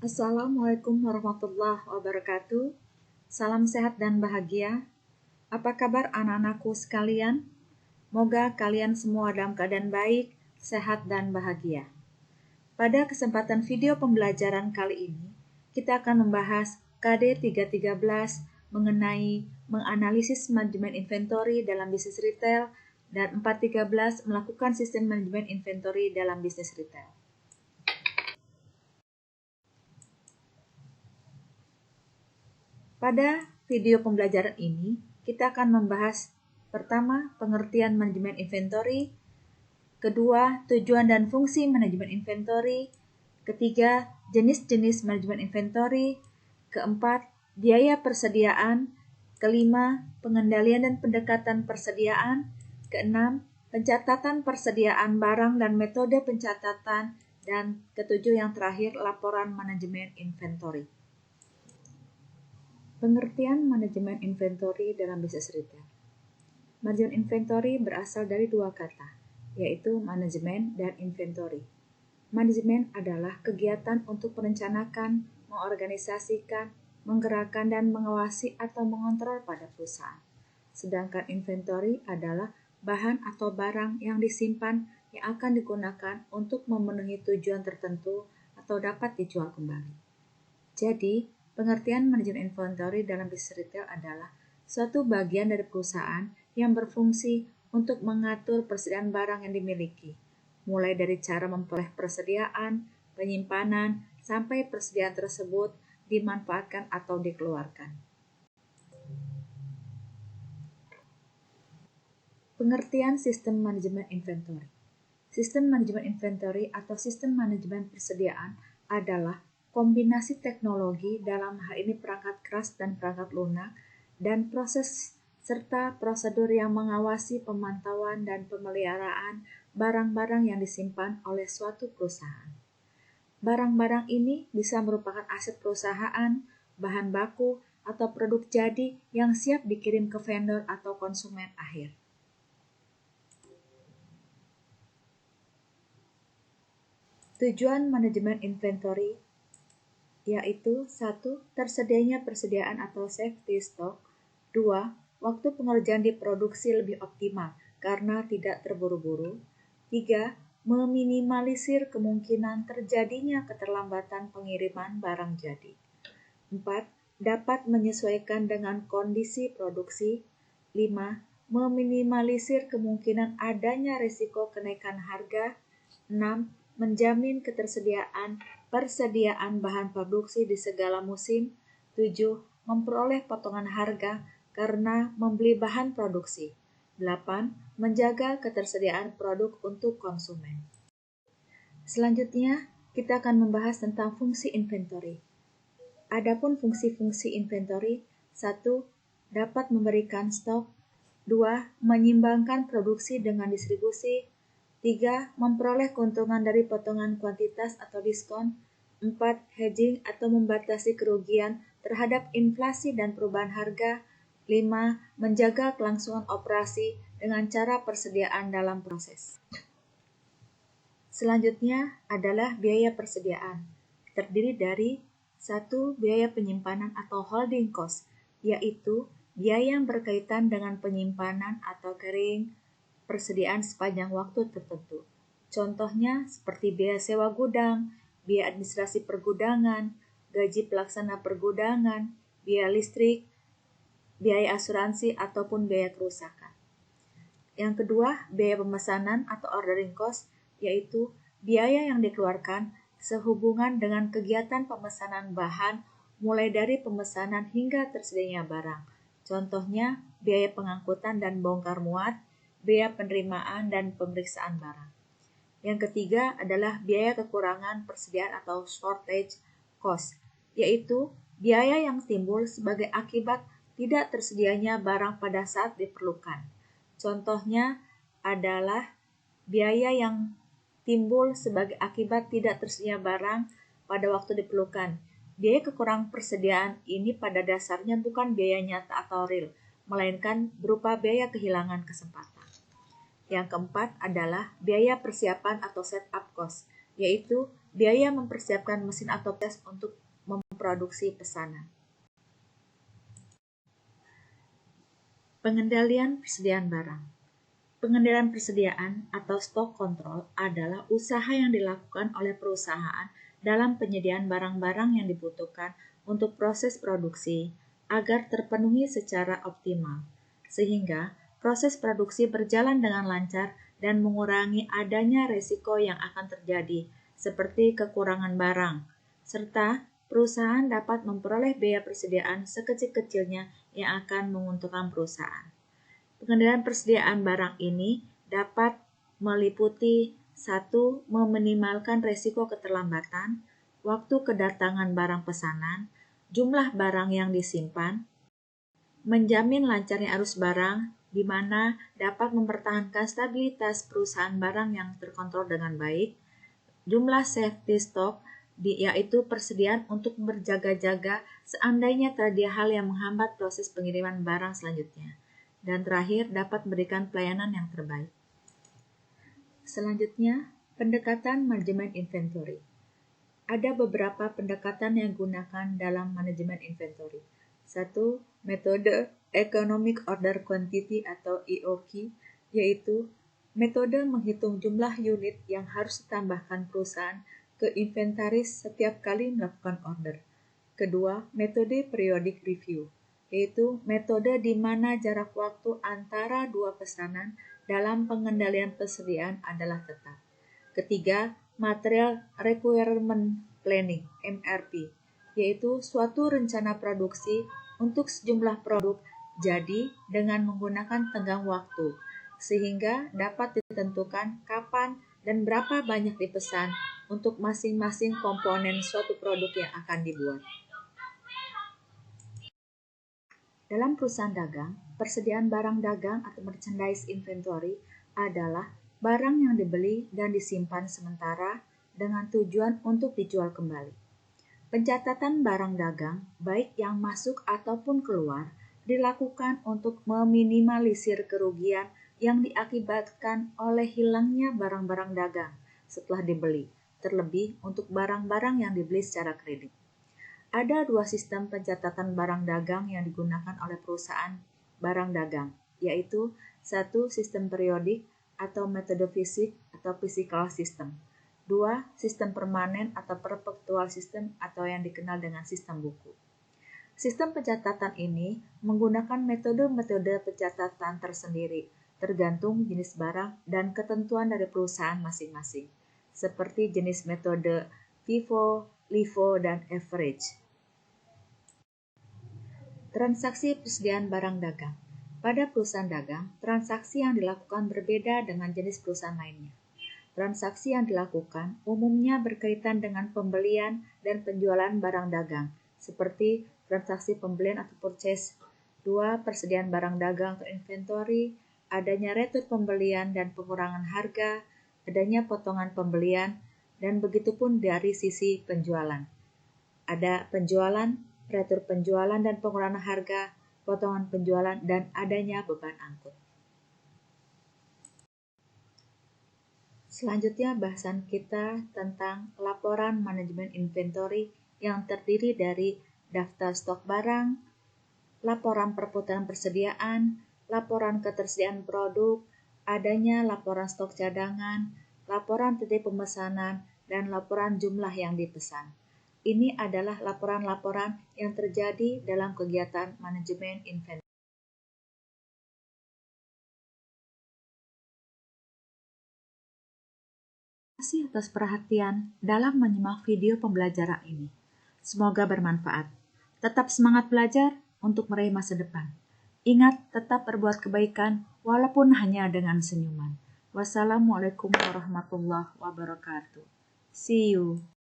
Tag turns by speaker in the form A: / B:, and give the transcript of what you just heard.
A: Assalamualaikum warahmatullahi wabarakatuh. Salam sehat dan bahagia. Apa kabar anak-anakku sekalian? Moga kalian semua dalam keadaan baik, sehat, dan bahagia. Pada kesempatan video pembelajaran kali ini, kita akan membahas KD 313 mengenai menganalisis manajemen inventory dalam bisnis retail dan 413 melakukan sistem manajemen inventory dalam bisnis retail. Pada video pembelajaran ini, kita akan membahas pertama, pengertian manajemen inventory, kedua, tujuan dan fungsi manajemen inventory, ketiga, jenis-jenis manajemen inventory, keempat, biaya persediaan, kelima, pengendalian dan pendekatan persediaan, keenam, pencatatan persediaan barang dan metode pencatatan, dan ketujuh yang terakhir, laporan manajemen inventory. Pengertian manajemen inventory dalam bisnis retail. Manajemen inventory berasal dari dua kata, yaitu manajemen dan inventory. Manajemen adalah kegiatan untuk merencanakan, mengorganisasikan, menggerakkan, dan mengawasi atau mengontrol pada perusahaan. Sedangkan inventory adalah bahan atau barang yang disimpan yang akan digunakan untuk memenuhi tujuan tertentu atau dapat dijual kembali. Jadi, pengertian manajemen inventory dalam bisnis retail adalah suatu bagian dari perusahaan yang berfungsi untuk mengatur persediaan barang yang dimiliki, mulai dari cara memperoleh persediaan, penyimpanan, sampai persediaan tersebut dimanfaatkan atau dikeluarkan. Pengertian sistem manajemen inventory. Sistem manajemen inventory atau sistem manajemen persediaan adalah kombinasi teknologi, dalam hal ini perangkat keras dan perangkat lunak, dan proses serta prosedur yang mengawasi pemantauan dan pemeliharaan barang-barang yang disimpan oleh suatu perusahaan. Barang-barang ini bisa merupakan aset perusahaan, bahan baku, atau produk jadi yang siap dikirim ke vendor atau konsumen akhir. Tujuan manajemen inventory yaitu 1. Tersedianya persediaan atau safety stock, 2. Waktu pengerjaan di produksi lebih optimal karena tidak terburu-buru, 3. Meminimalisir kemungkinan terjadinya keterlambatan pengiriman barang jadi, 4. Dapat menyesuaikan dengan kondisi produksi, 5. Meminimalisir kemungkinan adanya risiko kenaikan harga, 6. Menjamin ketersediaan persediaan bahan produksi di segala musim, 7. Memperoleh potongan harga karena membeli bahan produksi, 8. Menjaga ketersediaan produk untuk konsumen. Selanjutnya, kita akan membahas tentang fungsi inventory. Adapun fungsi-fungsi inventory, 1. Dapat memberikan stok, 2. Menyimbangkan produksi dengan distribusi, 3. Memperoleh keuntungan dari potongan kuantitas atau diskon, 4. Hedging atau membatasi kerugian terhadap inflasi dan perubahan harga, 5. Menjaga kelangsungan operasi dengan cara persediaan dalam proses. Selanjutnya adalah biaya persediaan, terdiri dari 1. Biaya penyimpanan atau holding cost, yaitu biaya yang berkaitan dengan penyimpanan atau carrying persediaan sepanjang waktu tertentu. Contohnya seperti biaya sewa gudang, biaya administrasi pergudangan, gaji pelaksana pergudangan, biaya listrik, biaya asuransi, ataupun biaya kerusakan. Yang kedua, biaya pemesanan atau ordering cost, yaitu biaya yang dikeluarkan sehubungan dengan kegiatan pemesanan bahan mulai dari pemesanan hingga tersedianya barang. Contohnya, biaya pengangkutan dan bongkar muat, biaya penerimaan dan pemeriksaan barang. Yang ketiga adalah biaya kekurangan persediaan atau shortage cost, yaitu biaya yang timbul sebagai akibat tidak tersedianya barang pada saat diperlukan. Contohnya adalah biaya yang timbul sebagai akibat tidak tersedianya barang pada waktu diperlukan. Biaya kekurangan persediaan ini pada dasarnya bukan biaya nyata atau real, melainkan berupa biaya kehilangan kesempatan. Yang keempat adalah biaya persiapan atau setup cost, yaitu biaya mempersiapkan mesin atau proses untuk memproduksi pesanan. Pengendalian persediaan barang. Pengendalian persediaan atau stok kontrol adalah usaha yang dilakukan oleh perusahaan dalam penyediaan barang-barang yang dibutuhkan untuk proses produksi agar terpenuhi secara optimal, sehingga proses produksi berjalan dengan lancar dan mengurangi adanya risiko yang akan terjadi, seperti kekurangan barang, serta perusahaan dapat memperoleh biaya persediaan sekecil-kecilnya yang akan menguntungkan perusahaan. Pengendalian persediaan barang ini dapat meliputi 1. Meminimalkan risiko keterlambatan, waktu kedatangan barang pesanan, jumlah barang yang disimpan, menjamin lancarnya arus barang, di mana dapat mempertahankan stabilitas perusahaan barang yang terkontrol dengan baik, jumlah safety stock, yaitu persediaan untuk berjaga-jaga seandainya terjadi hal yang menghambat proses pengiriman barang selanjutnya. Dan terakhir, dapat memberikan pelayanan yang terbaik. Selanjutnya, pendekatan manajemen inventory. Ada beberapa pendekatan yang digunakan dalam manajemen inventory. 1. Metode Economic Order Quantity atau EOQ, yaitu metode menghitung jumlah unit yang harus ditambahkan perusahaan ke inventaris setiap kali melakukan order. Kedua, metode Periodic Review, yaitu metode di mana jarak waktu antara dua pesanan dalam pengendalian persediaan adalah tetap. Ketiga, Material Requirement Planning (MRP), yaitu suatu rencana produksi untuk sejumlah produk jadi dengan menggunakan tenggang waktu, sehingga dapat ditentukan kapan dan berapa banyak dipesan untuk masing-masing komponen suatu produk yang akan dibuat. Dalam perusahaan dagang, persediaan barang dagang atau merchandise inventory adalah barang yang dibeli dan disimpan sementara dengan tujuan untuk dijual kembali. Pencatatan barang dagang, baik yang masuk ataupun keluar, dilakukan untuk meminimalisir kerugian yang diakibatkan oleh hilangnya barang-barang dagang setelah dibeli, terlebih untuk barang-barang yang dibeli secara kredit. Ada dua sistem pencatatan barang dagang yang digunakan oleh perusahaan barang dagang, yaitu 1. Sistem periodik atau metode fisik atau physical system. 2. Sistem permanen atau perpetual system atau yang dikenal dengan sistem buku. Sistem pencatatan ini menggunakan metode-metode pencatatan tersendiri, tergantung jenis barang dan ketentuan dari perusahaan masing-masing, seperti jenis metode FIFO, LIFO, dan average. Transaksi persediaan barang dagang. Pada perusahaan dagang, transaksi yang dilakukan berbeda dengan jenis perusahaan lainnya. Transaksi yang dilakukan umumnya berkaitan dengan pembelian dan penjualan barang dagang, seperti transaksi pembelian atau purchase. 2. Persediaan barang dagang atau inventory, adanya retur pembelian dan pengurangan harga, adanya potongan pembelian, dan begitupun dari sisi penjualan. Ada penjualan, retur penjualan dan pengurangan harga, potongan penjualan, dan adanya beban angkut. Selanjutnya bahasan kita tentang laporan manajemen inventory yang terdiri dari daftar stok barang, laporan perputaran persediaan, laporan ketersediaan produk, adanya laporan stok cadangan, laporan titik pemesanan, dan laporan jumlah yang dipesan. Ini adalah laporan-laporan yang terjadi dalam kegiatan manajemen inventory. Terima kasih atas perhatian dalam menyimak video pembelajaran ini. Semoga bermanfaat. Tetap semangat belajar untuk meraih masa depan. Ingat, tetap berbuat kebaikan walaupun hanya dengan senyuman. Wassalamualaikum warahmatullahi wabarakatuh. See you.